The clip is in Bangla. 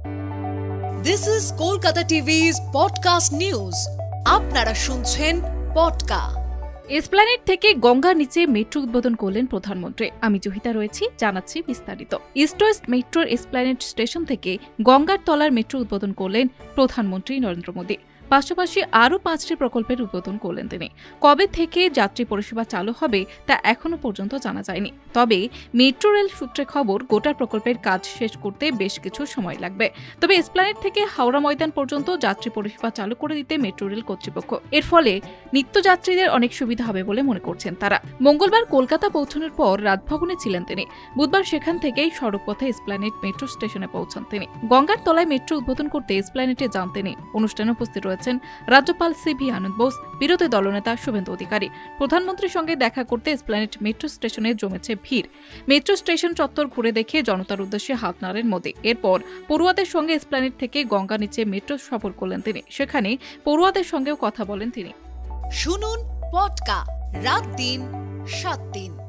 This is Kolkata TV's podcast news. আপনারা শুনছেন পডকা। এসপ্ল্যানেড থেকে গঙ্গার নিচে মেট্রো উদ্বোধন করলেন প্রধানমন্ত্রী। আমি জহিতা রয়েছি, জানাচ্ছি বিস্তারিত। ইস্ট ওয়েস্ট মেট্রোর এসপ্ল্যানেড স্টেশন থেকে গঙ্গার তলার মেট্রো উদ্বোধন করলেন প্রধানমন্ত্রী নরেন্দ্র মোদী। পাশাপাশি আরও 5টি প্রকল্পের উদ্বোধন করলেন তিনি। কবে থেকে যাত্রী পরিষেবা চালু হবে তা এখনো পর্যন্ত জানা যায়নি। তবে মেট্রো রেল সূত্রে খবর, গোটা প্রকল্পের কাজ শেষ করতে বেশ কিছু সময় লাগবে। তবে এসপ্ল্যানেড থেকে হাওড়া ময়দান পর্যন্ত যাত্রী পরিষেবা চালু করে দিতে মেট্রো রেল কর্তৃপক্ষ। এর ফলে নিত্যযাত্রীদের অনেক সুবিধা হবে বলে মনে করছেন তারা। মঙ্গলবার কলকাতা পৌঁছানোর পর রাজভবনে ছিলেন তিনি। বুধবার সেখান থেকেই সড়কপথে এসপ্ল্যানেড মেট্রো স্টেশনে পৌঁছান তিনি। গঙ্গার তলায় মেট্রো উদ্বোধন করতে এসপ্ল্যানেডে যান তিনি। অনুষ্ঠানে উপস্থিত রয়েছেন রাজ্যপাল সিভি আনন্দ বোস, বিরোধী দলনেতা শুভেন্দু অধিকারী। প্রধানমন্ত্রীর সঙ্গে দেখা করতে এসপ্ল্যানেড মেট্রো স্টেশনে জমেছে ভিড়। মেট্রো স্টেশন চত্বর ঘুরে দেখে জনতার উদ্দেশ্যে হাত নাড়েন মোদী। এরপর পড়ুয়াদের সঙ্গে এসপ্ল্যানেড থেকে গঙ্গা নিচে মেট্রো সফর করলেন তিনি। সেখানে পড়ুয়াদের সঙ্গেও কথা বলেন তিনি। শুনুন পডকা, রাত দিন 7 দিন।